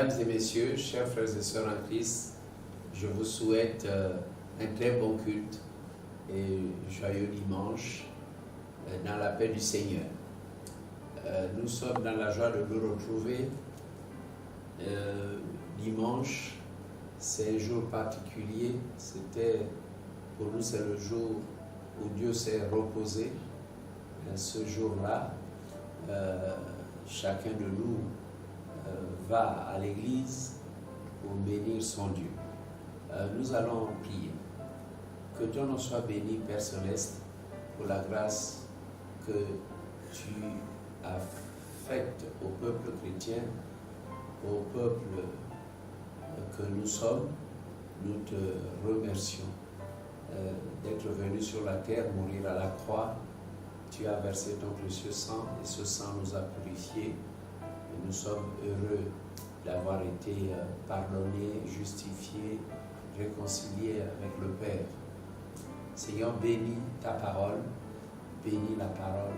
Mesdames et messieurs, chers frères et sœurs en Christ, je vous souhaite un très bon culte et joyeux dimanche dans la paix du Seigneur. Nous sommes dans la joie de nous retrouver dimanche. C'est un jour particulier. Pour nous, c'est le jour où Dieu s'est reposé. Ce jour-là, chacun de nous va à l'église pour bénir son Dieu. Nous allons prier. Que ton nom soit béni, Père Céleste, pour la grâce que tu as faite au peuple chrétien, au peuple que nous sommes. Nous te remercions d'être venu sur la terre, mourir à la croix. Tu as versé ton précieux sang et ce sang nous a purifiés. Et nous sommes heureux d'avoir été pardonnés, justifiés, réconciliés avec le Père. Seigneur, bénis ta parole, bénis la parole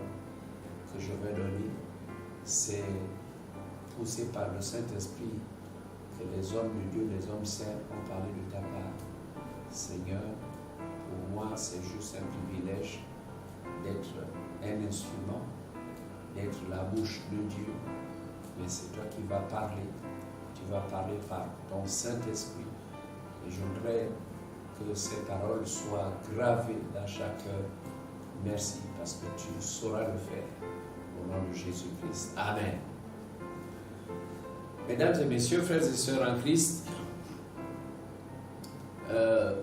que je vais donner. C'est poussé par le Saint-Esprit que les hommes de Dieu, les hommes saints ont parlé de ta part. Seigneur, pour moi, c'est juste un privilège d'être un instrument, d'être la bouche de Dieu. Mais c'est toi qui vas parler. Tu vas parler par ton Saint-Esprit. Et je voudrais que ces paroles soient gravées dans chaque cœur. Merci, parce que tu sauras le faire. Au nom de Jésus-Christ. Amen. Mesdames et messieurs, frères et sœurs en Christ,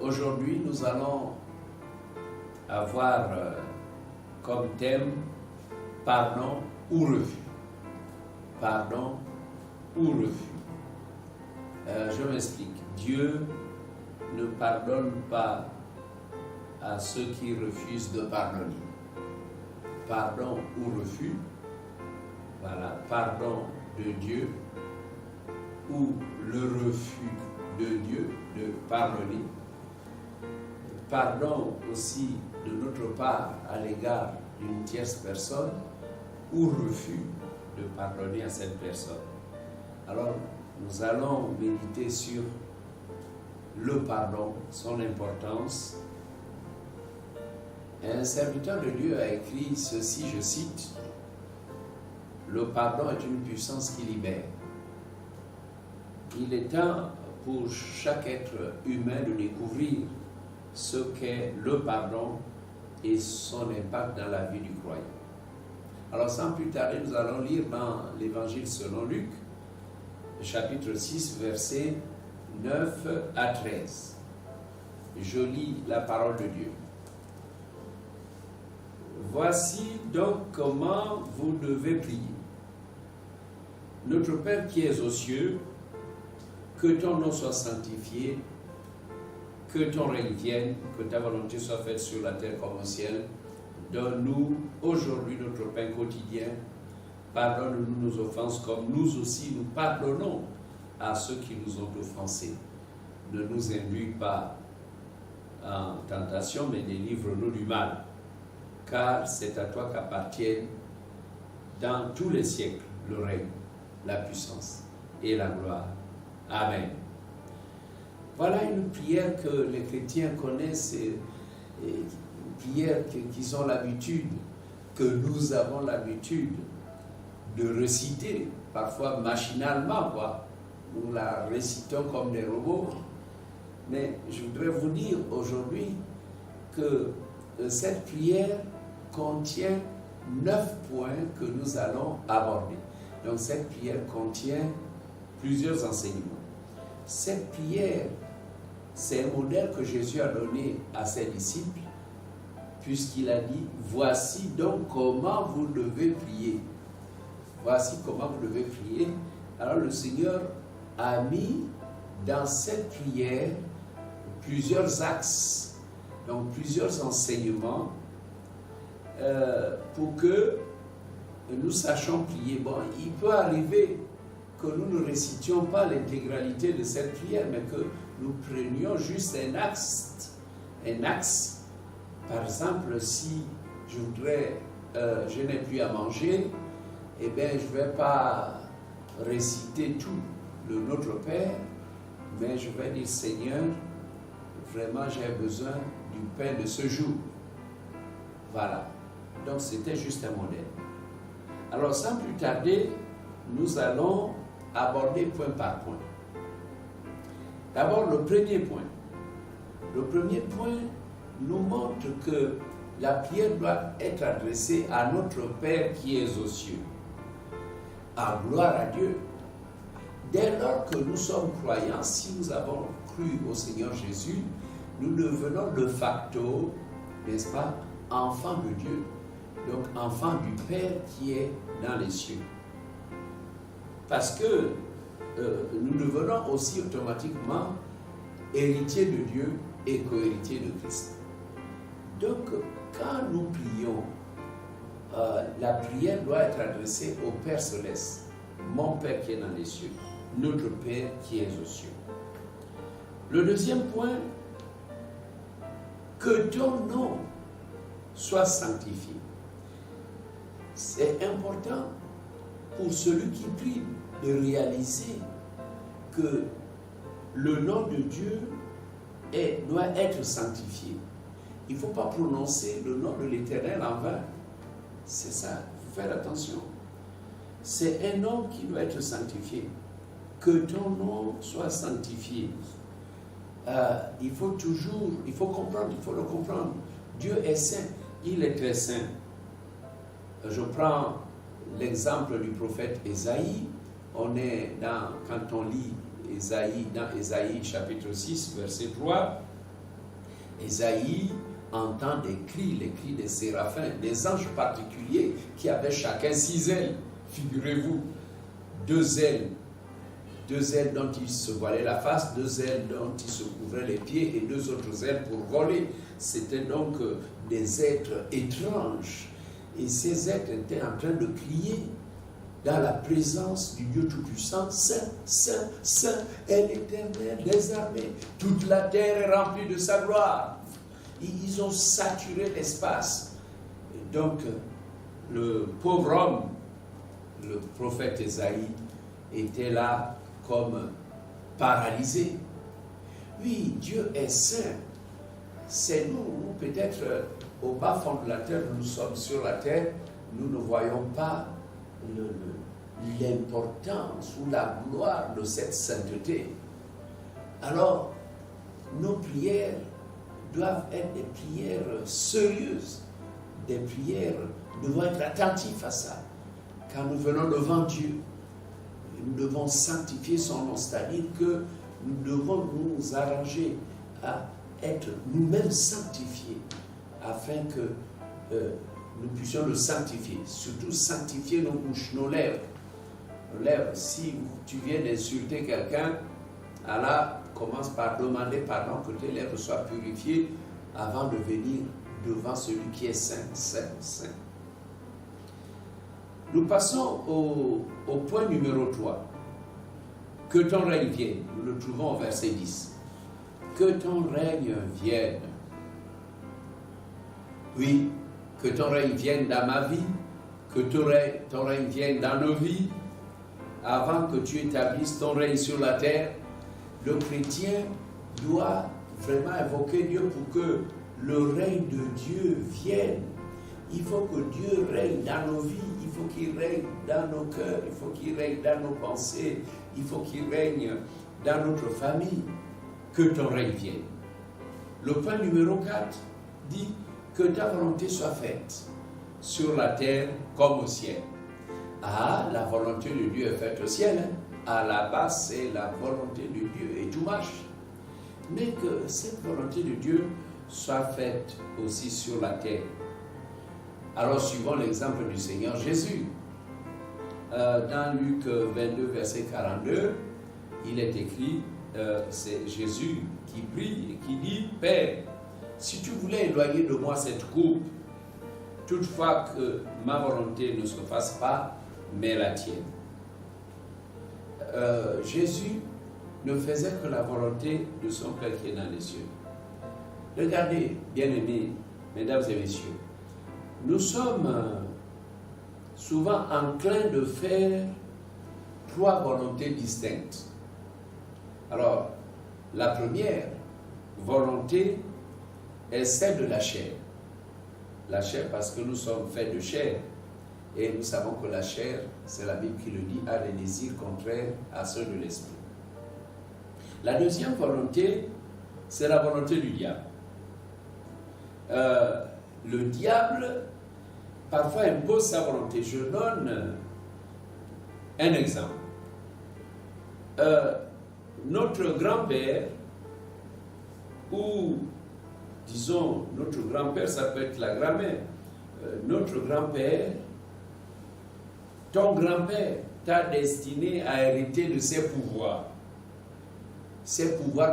aujourd'hui, nous allons avoir comme thème « Pardon ou refus ». Pardon ou refus. Je m'explique. Dieu ne pardonne pas à ceux qui refusent de pardonner. Pardon ou refus. Voilà, pardon de Dieu ou le refus de Dieu de pardonner. Pardon aussi de notre part à l'égard d'une tierce personne ou refus de pardonner à cette personne. Alors, nous allons méditer sur le pardon, son importance. Un serviteur de Dieu a écrit ceci, je cite, « Le pardon est une puissance qui libère. » Il est temps pour chaque être humain de découvrir ce qu'est le pardon et son impact dans la vie du croyant. Alors, sans plus tarder, nous allons lire dans l'Évangile selon Luc, chapitre 6, versets 9 à 13. Je lis la parole de Dieu. Voici donc comment vous devez prier. Notre Père qui es aux cieux, que ton nom soit sanctifié, que ton règne vienne, que ta volonté soit faite sur la terre comme au ciel. Donne-nous aujourd'hui notre pain quotidien. Pardonne-nous nos offenses comme nous aussi nous pardonnons à ceux qui nous ont offensés. Ne nous induis pas en tentation, mais délivre-nous du mal. Car c'est à toi qu'appartiennent dans tous les siècles le règne, la puissance et la gloire. Amen. Voilà une prière que les chrétiens connaissent et une prière qu'ils ont l'habitude, que nous avons l'habitude de réciter, parfois machinalement, quoi. Nous la récitons comme des robots. Mais je voudrais vous dire aujourd'hui que cette prière contient 9 points que nous allons aborder. Donc cette prière contient plusieurs enseignements. Cette prière, c'est un modèle que Jésus a donné à ses disciples, puisqu'il a dit, voici donc comment vous devez prier. Voici comment vous devez prier. Alors le Seigneur a mis dans cette prière plusieurs axes, donc plusieurs enseignements, pour que nous sachions prier. Bon, il peut arriver que nous ne récitions pas l'intégralité de cette prière, mais que nous prenions juste un axe. Par exemple, si je n'ai plus à manger, eh bien, je ne vais pas réciter tout le Notre Père, mais je vais dire Seigneur, vraiment j'ai besoin du pain de ce jour. Voilà. Donc c'était juste un modèle. Alors sans plus tarder, nous allons aborder point par point. D'abord le premier point. Le premier point nous montre que la prière doit être adressée à notre Père qui est aux cieux. À gloire à Dieu. Dès lors que nous sommes croyants, si nous avons cru au Seigneur Jésus, nous devenons de facto, n'est-ce pas, enfants de Dieu. Donc enfants du Père qui est dans les cieux. Parce que nous devenons aussi automatiquement héritiers de Dieu et co-héritiers de Christ. Donc, quand nous prions, la prière doit être adressée au Père Céleste, mon Père qui est dans les cieux, notre Père qui est aux cieux. Le deuxième point, que ton nom soit sanctifié. C'est important pour celui qui prie de réaliser que le nom de Dieu doit être sanctifié. Il ne faut pas prononcer le nom de l'Éternel en vain. C'est ça, il faut faire attention. C'est un nom qui doit être sanctifié. Que ton nom soit sanctifié. Il faut comprendre, il faut le comprendre. Dieu est saint, il est très saint. Je prends l'exemple du prophète Ésaïe. Quand on lit Ésaïe, dans Ésaïe chapitre 6, verset 3, Ésaïe entend des cris, les cris des séraphins, des anges particuliers qui avaient chacun 6 ailes. Figurez-vous, 2 ailes dont ils se voilaient la face, 2 ailes dont ils se couvraient les pieds et 2 autres ailes pour voler. C'était donc des êtres étranges. Et ces êtres étaient en train de crier dans la présence du Dieu Tout-Puissant, Saint, Saint, Saint est l'Éternel des armées. Toute la terre est remplie de sa gloire. Ils ont saturé l'espace. Et donc, le pauvre homme, le prophète Ésaïe, était là comme paralysé. Oui, Dieu est saint. C'est nous peut-être au bas fond de la terre, nous sommes sur la terre, nous ne voyons pas l'importance ou la gloire de cette sainteté. Alors, nos prières doivent être des prières sérieuses, des prières, nous devons être attentifs à ça. Quand nous venons devant Dieu, nous devons sanctifier son nom, c'est-à-dire que nous devons nous arranger à être nous-mêmes sanctifiés, afin que nous puissions le sanctifier, surtout sanctifier nos bouches, nos lèvres. Nos lèvres, si tu viens d'insulter quelqu'un, Allah commence par demander pardon, que tes lèvres soient purifiées avant de venir devant celui qui est saint, saint, saint. Nous passons au point numéro 3. Que ton règne vienne. Nous le trouvons au verset 10. Que ton règne vienne. Oui, que ton règne vienne dans ma vie, que ton règne vienne dans nos vies, avant que tu établisses ton règne sur la terre. Le chrétien doit vraiment invoquer Dieu pour que le règne de Dieu vienne. Il faut que Dieu règne dans nos vies, il faut qu'il règne dans nos cœurs, il faut qu'il règne dans nos pensées, il faut qu'il règne dans notre famille. Que ton règne vienne. Le point numéro 4 dit que ta volonté soit faite sur la terre comme au ciel. Ah, la volonté de Dieu est faite au ciel. Hein? À la base, c'est la volonté de Dieu et tout marche. Mais que cette volonté de Dieu soit faite aussi sur la terre. Alors, suivons l'exemple du Seigneur Jésus. Dans Luc 22, verset 42, il est écrit, c'est Jésus qui prie et qui dit, « Père, si tu voulais éloigner de moi cette coupe, toutefois que ma volonté ne se fasse pas, mais la tienne. » Jésus ne faisait que la volonté de son Père qui est dans les cieux. Regardez, bien-aimés, mesdames et messieurs, nous sommes souvent enclins de faire 3 volontés distinctes. Alors, la première volonté est celle de la chair. La chair parce que nous sommes faits de chair. Et nous savons que la chair, c'est la Bible qui le dit, a des désirs contraires à ceux de l'esprit. La deuxième volonté, c'est la volonté du diable. Le diable, parfois, impose sa volonté. Je donne un exemple. Notre grand-père, ou disons notre grand-père, ça peut être la grand-mère, notre grand-père, ton grand-père t'a destiné à hériter de ses pouvoirs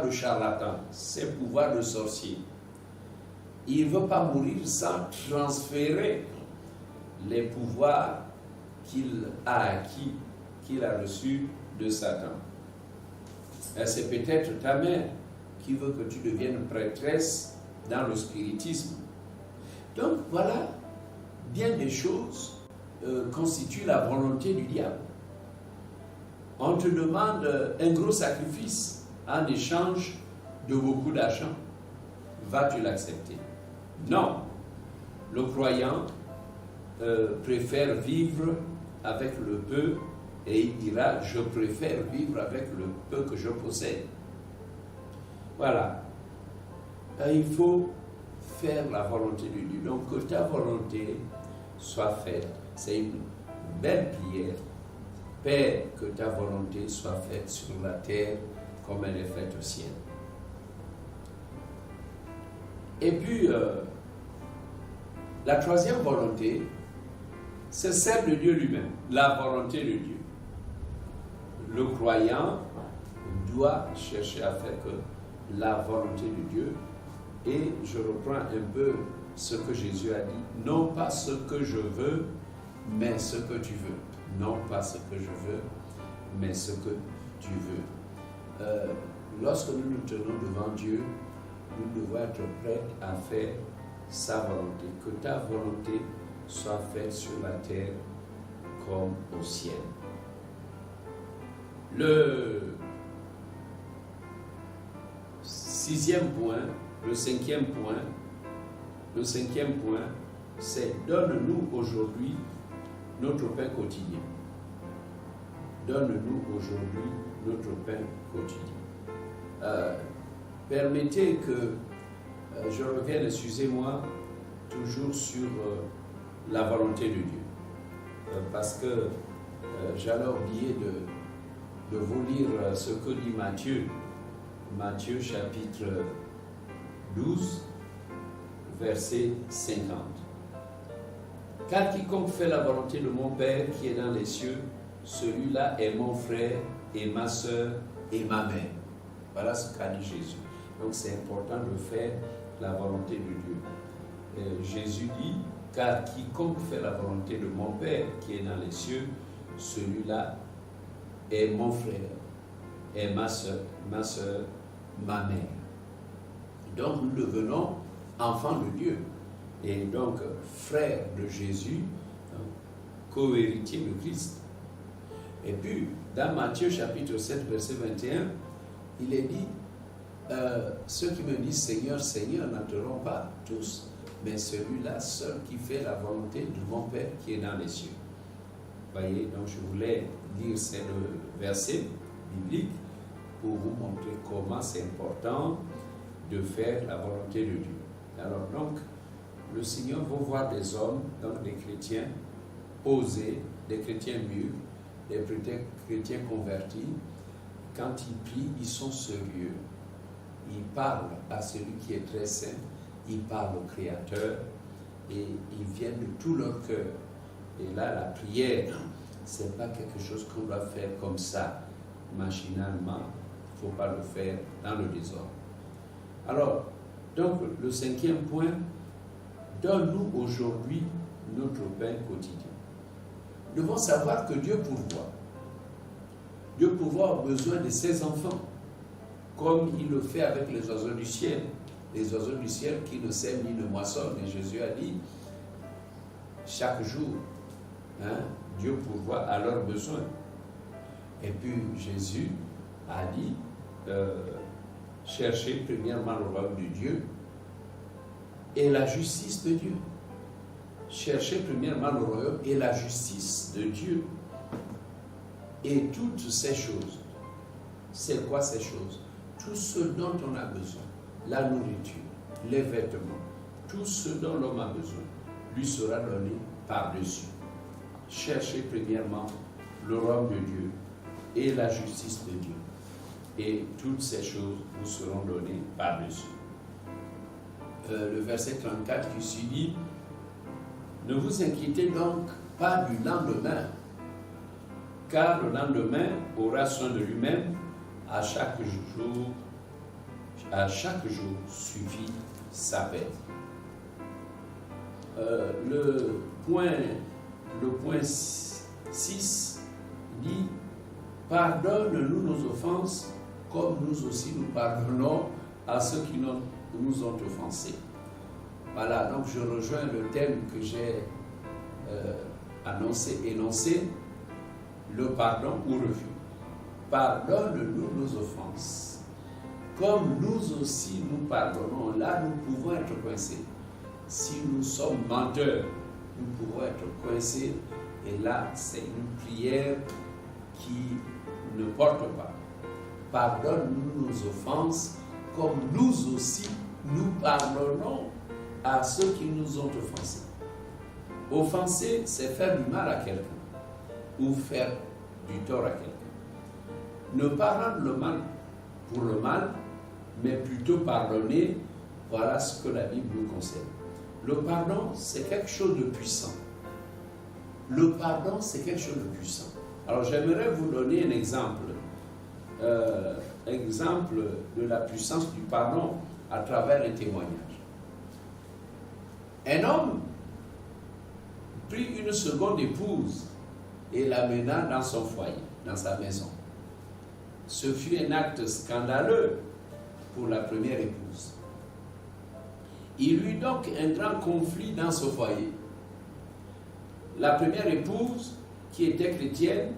de charlatan, ses pouvoirs de sorcier. Il ne veut pas mourir sans transférer les pouvoirs qu'il a acquis, qu'il a reçus de Satan. C'est peut-être ta mère qui veut que tu deviennes prêtresse dans le spiritisme. Donc voilà, bien des choses constituent la volonté du diable. On te demande un gros sacrifice en échange de beaucoup d'argent. Vas-tu l'accepter? Non. Le croyant préfère vivre avec le peu et il dira, je préfère vivre avec le peu que je possède. Voilà. Il faut faire la volonté de Dieu. Donc que ta volonté soit faite. C'est une belle prière. Père, que ta volonté soit faite sur la terre comme elle est faite au ciel. Et puis, la troisième volonté, c'est celle de Dieu lui-même, la volonté de Dieu. Le croyant doit chercher à faire que la volonté de Dieu, et je reprends un peu ce que Jésus a dit, non pas ce que je veux, mais ce que tu veux. Non pas ce que je veux, mais ce que tu veux. Lorsque nous nous tenons devant Dieu, nous devons être prêts à faire sa volonté. Que ta volonté soit faite sur la terre comme au ciel. Le cinquième point, c'est donne-nous aujourd'hui notre pain quotidien. Donne-nous aujourd'hui notre pain quotidien. Permettez que je revienne, excusez-moi, toujours sur la volonté de Dieu. Parce que j'allais oublier de vous lire ce que dit Matthieu. Matthieu chapitre 12, verset 50. Car quiconque fait la volonté de mon Père qui est dans les cieux, celui-là est mon frère et ma soeur et ma mère. Voilà ce qu'a dit Jésus. Donc c'est important de faire la volonté de Dieu. Jésus dit, car quiconque fait la volonté de mon Père qui est dans les cieux, celui-là est mon frère et ma soeur, ma mère. Donc nous devenons enfants de Dieu. Et donc frère de Jésus, co-héritier de Christ. Et puis, dans Matthieu chapitre 7, verset 21, il est dit, ceux qui me disent Seigneur, Seigneur n'entreront pas tous, mais celui-là seul qui fait la volonté de mon Père qui est dans les cieux. Voyez, donc je voulais lire ces versets bibliques pour vous montrer comment c'est important de faire la volonté de Dieu. Alors donc, le Seigneur veut voir des hommes, donc des chrétiens posés, des chrétiens mûrs, des chrétiens convertis. Quand ils prient, ils sont sérieux. Ils parlent à celui qui est très saint, ils parlent au Créateur et ils viennent de tout leur cœur. Et là, la prière, ce n'est pas quelque chose qu'on doit faire comme ça, machinalement. Il ne faut pas le faire dans le désordre. Alors, donc, le cinquième point, donne-nous aujourd'hui notre pain quotidien. Nous devons savoir que Dieu pourvoit. Dieu pourvoit aux besoins de ses enfants, comme il le fait avec les oiseaux du ciel. Les oiseaux du ciel qui ne sèment ni ne moissonnent. Et Jésus a dit, chaque jour, Dieu pourvoit à leurs besoins. Et puis Jésus a dit, chercher premièrement le royaume de Dieu et la justice de Dieu. Chercher premièrement le royaume et la justice de Dieu. Et toutes ces choses. C'est quoi ces choses? Tout ce dont on a besoin. La nourriture, les vêtements, tout ce dont l'homme a besoin, lui sera donné par-dessus. Cherchez premièrement le royaume de Dieu et la justice de Dieu. Et toutes ces choses vous seront données par-dessus. Le verset 34 qui suit dit, ne vous inquiétez donc pas du lendemain, car le lendemain aura soin de lui-même, à chaque jour suffit sa peine. Le point 6 dit, pardonne-nous nos offenses, comme nous aussi nous pardonnons à ceux qui nous ont offensés. Voilà, donc je rejoins le thème que j'ai énoncé, le pardon ou refus. Pardonne-nous nos offenses, comme nous aussi nous pardonnons. Là, nous pouvons être coincés. Si nous sommes menteurs, nous pouvons être coincés. Et là, c'est une prière qui ne porte pas. Pardonne-nous nos offenses, comme nous aussi nous pardonnons à ceux qui nous ont offensés. Offenser, c'est faire du mal à quelqu'un ou faire du tort à quelqu'un. Ne pas rendre le mal pour le mal, mais plutôt pardonner, voilà ce que la Bible nous conseille. Le pardon, c'est quelque chose de puissant. Le pardon, c'est quelque chose de puissant. Alors, j'aimerais vous donner un exemple de la puissance du pardon à travers un témoignage. Un homme prit une seconde épouse et l'amena dans son foyer, dans sa maison. Ce fut un acte scandaleux pour la première épouse. Il y eut donc un grand conflit dans ce foyer. La première épouse, qui était chrétienne,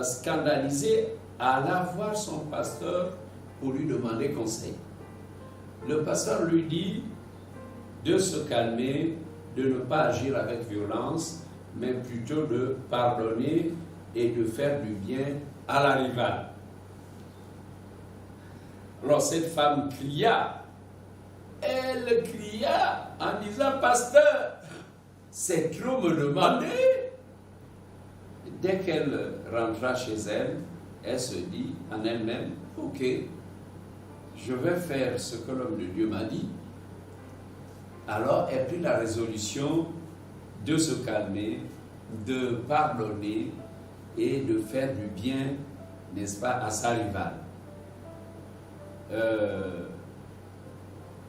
scandalisée, alla voir son pasteur pour lui demander conseil. Le pasteur lui dit de se calmer, de ne pas agir avec violence, mais plutôt de pardonner et de faire du bien à la rivale. Alors cette femme cria, elle cria en disant, pasteur, c'est trop me demander. Dès qu'elle rentra chez elle, elle se dit en elle-même, ok, je vais faire ce que l'homme de Dieu m'a dit. Alors elle prit la résolution de se calmer, de pardonner et de faire du bien, n'est-ce pas, à sa rivale.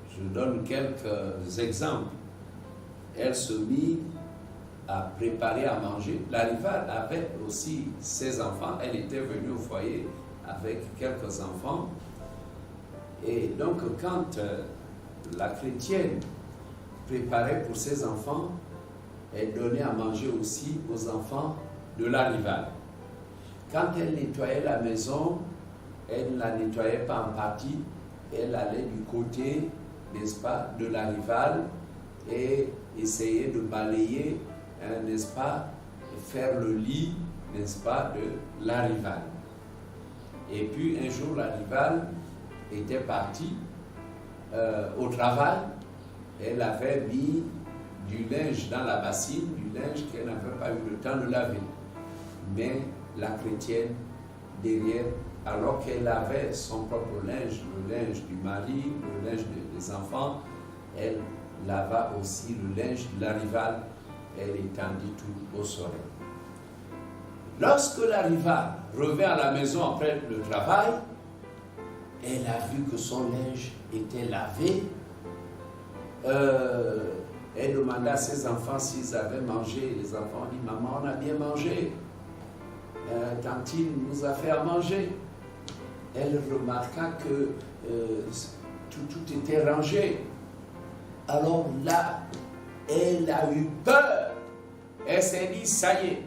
Je donne quelques exemples. Elle se mit à préparer à manger. La rivale avait aussi ses enfants. Elle était venue au foyer avec quelques enfants. Et donc, quand la chrétienne préparait pour ses enfants, elle donnait à manger aussi aux enfants de la rivale. Quand elle nettoyait la maison, elle ne la nettoyait pas en partie, elle allait du côté, n'est-ce pas, de la rivale et essayait de balayer, n'est-ce pas, faire le lit, n'est-ce pas, de la rivale. Et puis un jour, la rivale était partie au travail. Elle avait mis du linge dans la bassine, du linge qu'elle n'avait pas eu le temps de laver. Mais la chrétienne, derrière, alors qu'elle avait son propre linge, le linge du mari, le linge des enfants, elle lava aussi le linge de la rivale. Elle étendit tout au soleil. Lorsque la rivale revint à la maison après le travail, elle a vu que son linge était lavé. Elle demanda à ses enfants s'ils avaient mangé. Les enfants ont dit, maman, on a bien mangé. Tantine nous a fait à manger. Elle remarqua que tout était rangé. Alors là, elle a eu peur. Elle s'est dit, ça y est,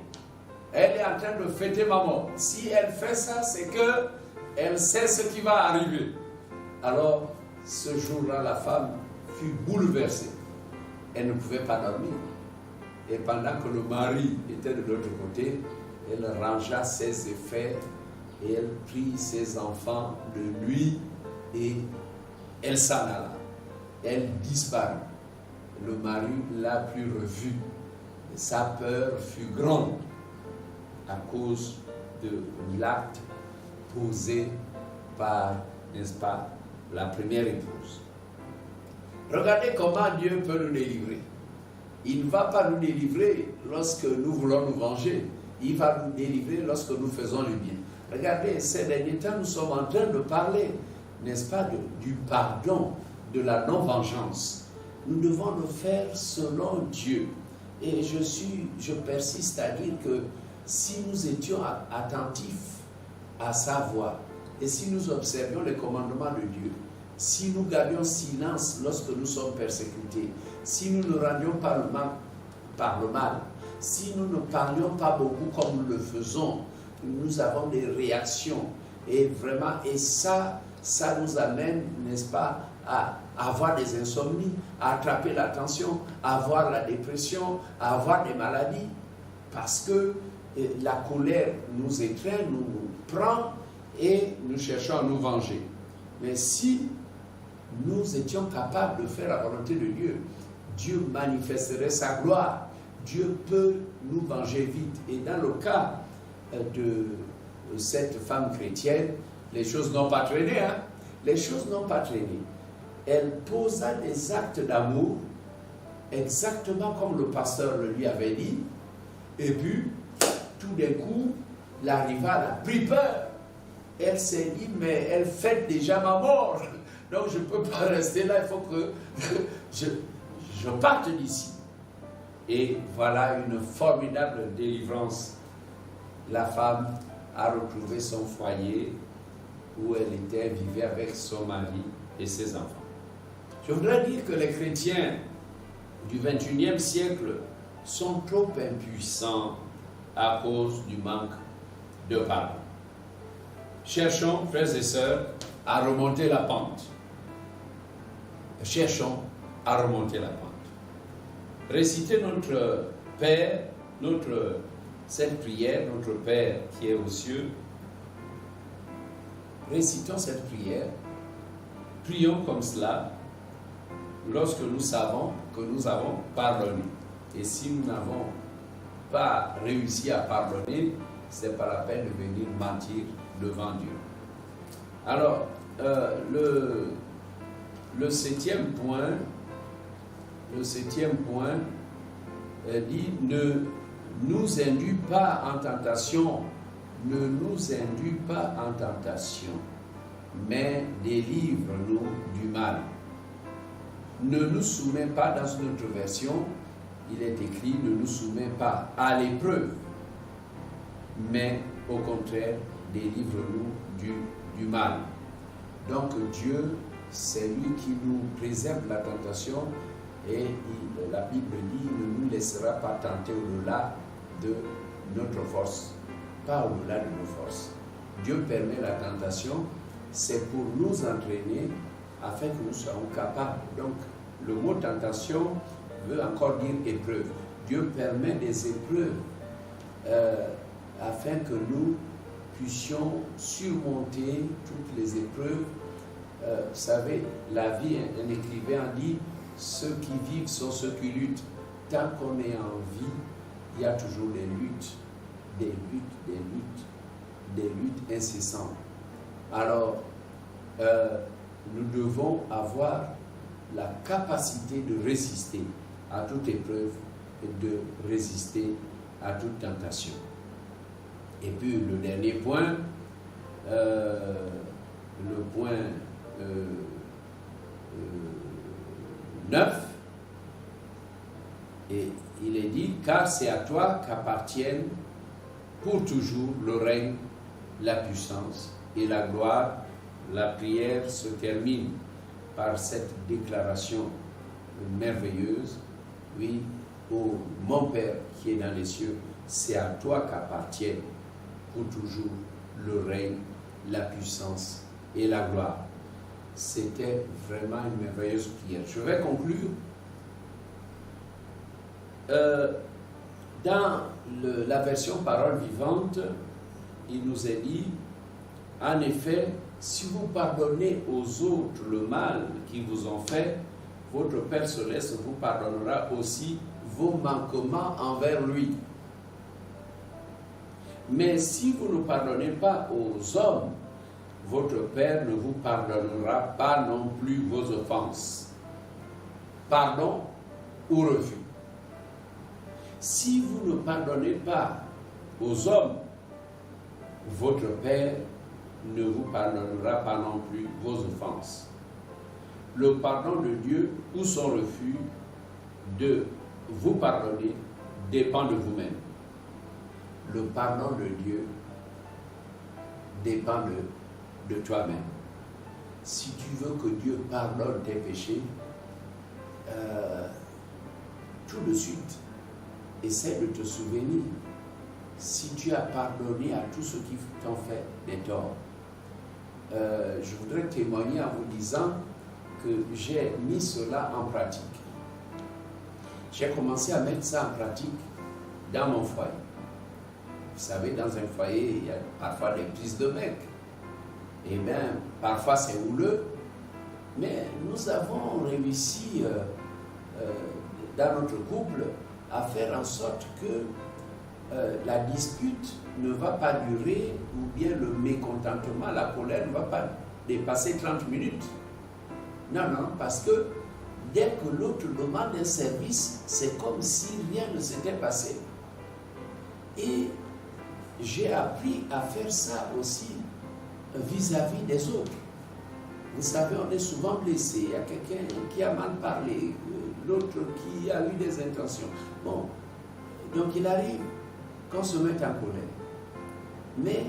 elle est en train de fêter maman. Si elle fait ça, c'est que elle sait ce qui va arriver. Alors, ce jour-là, la femme fut bouleversée. Elle ne pouvait pas dormir. Et pendant que le mari était de l'autre côté, elle rangea ses effets et elle prit ses enfants de lui et elle s'en alla. Elle disparut. Le mari l'a plus revue. Sa peur fut grande à cause de l'acte posé par, n'est-ce pas, la première épouse. Regardez comment Dieu peut nous délivrer. Il ne va pas nous délivrer lorsque nous voulons nous venger. Il va nous délivrer lorsque nous faisons le bien. Regardez, ces derniers temps, nous sommes en train de parler, n'est-ce pas, du pardon, de la non-vengeance. Nous devons le faire selon Dieu. Et je persiste à dire que si nous étions attentifs à sa voix, et si nous observions les commandements de Dieu, si nous gardions silence lorsque nous sommes persécutés, si nous ne rendions pas le mal par le mal, si nous ne parlions pas beaucoup comme nous le faisons, nous avons des réactions. Et vraiment, et ça nous amène, n'est-ce pas, à avoir des insomnies, à attraper la tension, à avoir la dépression, à avoir des maladies. Parce que la colère nous étreint, nous prend et nous cherchons à nous venger. Mais si nous étions capables de faire la volonté de Dieu, Dieu manifesterait sa gloire. Dieu peut nous venger vite. Et dans le cas de cette femme chrétienne, les choses n'ont pas traîné. Les choses n'ont pas traîné. Elle posa des actes d'amour, exactement comme le pasteur le lui avait dit. Et puis, tout d'un coup, la rivale a pris peur. Elle s'est dit, mais elle fête déjà ma mort. Donc je ne peux pas rester là, il faut que je parte d'ici. Et voilà une formidable délivrance. La femme a retrouvé son foyer où elle vivait avec son mari et ses enfants. Je voudrais dire que les chrétiens du XXIe siècle sont trop impuissants à cause du manque de pardon. Cherchons, frères et sœurs, à remonter la pente. Cherchons à remonter la pente. Récitez notre Père, cette prière, notre Père qui est aux cieux. Récitons cette prière. Prions comme cela lorsque nous savons que nous avons pardonné. Et si nous n'avons pas réussi à pardonner, ce n'est pas la peine de venir mentir devant Dieu. Alors, le septième point dit, ne nous induis pas en tentation, mais délivre-nous du mal. Ne nous soumets pas, dans une autre version, il est écrit, ne nous soumets pas à l'épreuve, mais au contraire, délivre-nous du mal. Donc Dieu, c'est lui qui nous préserve la tentation et la Bible dit, ne nous laissera pas tenter au-delà de notre force, pas au-delà de nos forces. Dieu permet la tentation, c'est pour nous entraîner afin que nous soyons capables. Donc, le mot tentation veut encore dire épreuve. Dieu permet des épreuves afin que nous puissions surmonter toutes les épreuves. Vous savez, la vie, un écrivain dit, ceux qui vivent sont ceux qui luttent. Tant qu'on est en vie, il y a toujours des luttes incessantes. Alors, nous devons avoir la capacité de résister à toute épreuve et de résister à toute tentation. Et puis le dernier point, le point 9, et il est dit, car c'est à toi qu'appartiennent pour toujours le règne, la puissance et la gloire. La prière se termine par cette déclaration merveilleuse. Oui, ô mon Père qui est dans les cieux, c'est à toi qu'appartiennent pour toujours le règne, la puissance et la gloire. C'était vraiment une merveilleuse prière. Je vais conclure. Dans la version parole vivante, il nous est dit, en effet, si vous pardonnez aux autres le mal qu'ils vous ont fait, votre Père Céleste vous pardonnera aussi vos manquements envers lui. Mais si vous ne pardonnez pas aux hommes, votre Père ne vous pardonnera pas non plus vos offenses. Pardon ou refus. Si vous ne pardonnez pas aux hommes, votre Père ne vous pardonnera pas non plus vos offenses. Le pardon de Dieu ou son refus de vous pardonner dépend de vous-même. Le pardon de Dieu dépend de toi-même. Si tu veux que Dieu pardonne tes péchés, tout de suite, essaie de te souvenir si tu as pardonné à tous ceux qui t'ont fait des torts. Je voudrais témoigner en vous disant que j'ai mis cela en pratique. J'ai commencé à mettre ça en pratique dans mon foyer. Vous savez, dans un foyer, il y a parfois des prises de bec. Et bien, parfois c'est houleux, mais nous avons réussi dans notre couple à faire en sorte que la dispute ne va pas durer, ou bien le mécontentement, la colère ne va pas dépasser 30 minutes. Non, parce que dès que l'autre demande un service, c'est comme si rien ne s'était passé. Et j'ai appris à faire ça aussi vis-à-vis des autres. Vous savez, on est souvent blessé. Il y a quelqu'un qui a mal parlé, l'autre qui a eu des intentions. Bon, donc il arrive qu'on se mette en colère. Mais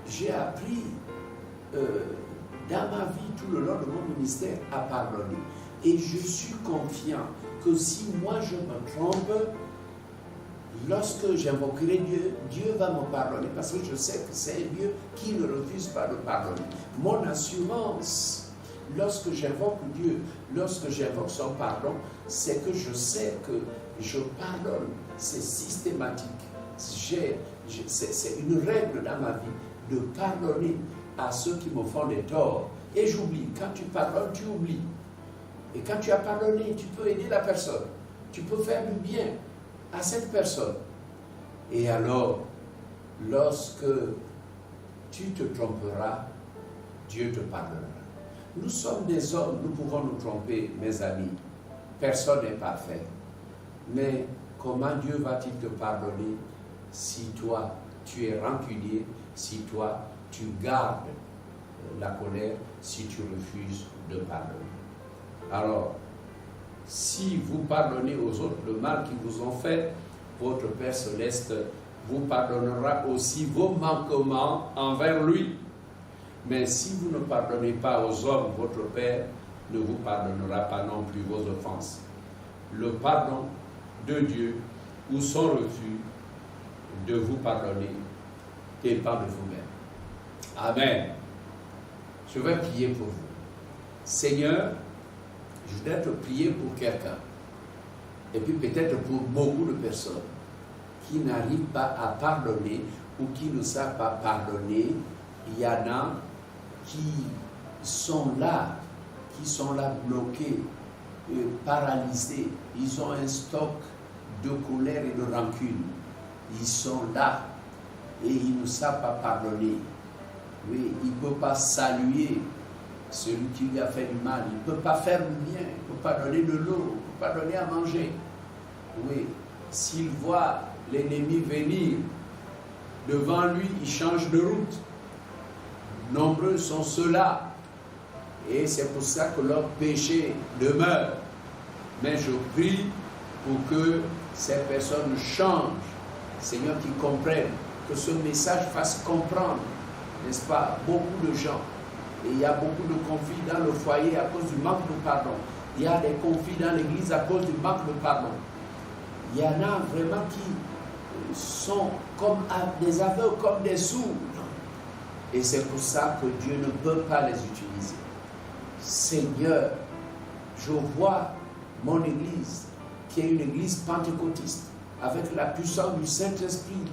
j'ai appris dans ma vie, tout le long de mon ministère, à pardonner. Et je suis confiant que si moi je me trompe, lorsque j'invoquerai Dieu, Dieu va me pardonner parce que je sais que c'est un Dieu qui ne refuse pas de pardonner. Mon assurance, lorsque j'invoque Dieu, lorsque j'invoque son pardon, c'est que je sais que je pardonne. C'est systématique. C'est une règle dans ma vie de pardonner à ceux qui me font des torts. Et j'oublie. Quand tu pardonnes, tu oublies. Et quand tu as pardonné, tu peux aider la personne. Tu peux faire du bien à cette personne. Et alors, lorsque tu te tromperas, Dieu te pardonnera. Nous sommes des hommes, nous pouvons nous tromper, mes amis. Personne n'est parfait. Mais comment Dieu va-t-il te pardonner si toi, tu es rancunier, si toi, tu gardes la colère, si tu refuses de pardonner? Alors, si vous pardonnez aux autres le mal qu'ils vous ont fait, votre Père Céleste vous pardonnera aussi vos manquements envers lui. Mais si vous ne pardonnez pas aux hommes, votre Père ne vous pardonnera pas non plus vos offenses. Le pardon de Dieu ou son refus de vous pardonner dépend de vous-même. Amen. Je vais prier pour vous. Seigneur, je voudrais te prier pour quelqu'un, et puis peut-être pour beaucoup de personnes qui n'arrivent pas à pardonner ou qui ne savent pas pardonner. Il y en a qui sont là bloqués, paralysés. Ils ont un stock de colère et de rancune. Ils sont là et ils ne savent pas pardonner. Oui, ils ne peuvent pas saluer celui qui lui a fait du mal. Il ne peut pas faire du bien. Il ne peut pas donner de l'eau. Il ne peut pas donner à manger. Oui, s'il voit l'ennemi venir devant lui, il change de route. Nombreux sont ceux-là. Et c'est pour ça que leur péché demeure. Mais je prie pour que ces personnes changent. Seigneur, qu'ils comprennent, que ce message fasse comprendre, n'est-ce pas, beaucoup de gens. Et il y a beaucoup de conflits dans le foyer à cause du manque de pardon. Il y a des conflits dans l'église à cause du manque de pardon. Il y en a vraiment qui sont comme des aveugles, comme des sourds. Et c'est pour ça que Dieu ne peut pas les utiliser. Seigneur, je vois mon église, qui est une église pentecôtiste, avec la puissance du Saint-Esprit,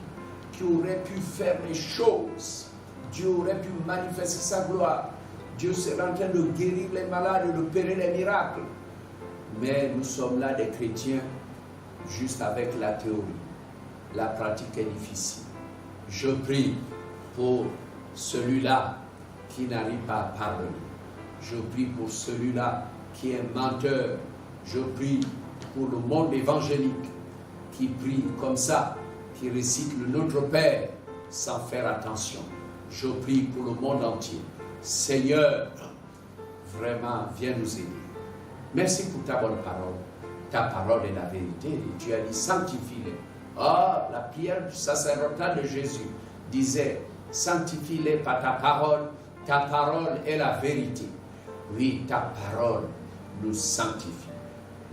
qui aurait pu faire les choses. Dieu aurait pu manifester sa gloire. Dieu serait en train de guérir les malades, d'opérer les miracles. Mais nous sommes là des chrétiens juste avec la théorie. La pratique est difficile. Je prie pour celui-là qui n'arrive pas à pardonner. Je prie pour celui-là qui est menteur. Je prie pour le monde évangélique qui prie comme ça, qui récite le Notre Père sans faire attention. Je prie pour le monde entier. Seigneur, vraiment, viens nous aider. Merci pour ta bonne parole. Ta parole est la vérité. Et tu as dit, sanctifie-les. Ah, la prière du sacerdotat de Jésus disait, sanctifie-les par ta parole est la vérité. Oui, ta parole nous sanctifie.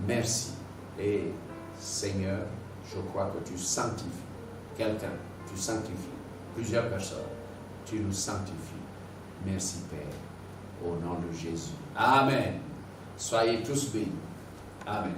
Merci. Et Seigneur, je crois que tu sanctifies quelqu'un, tu sanctifies plusieurs personnes, tu nous sanctifies. Merci Père, au nom de Jésus. Amen. Soyez tous bénis. Amen.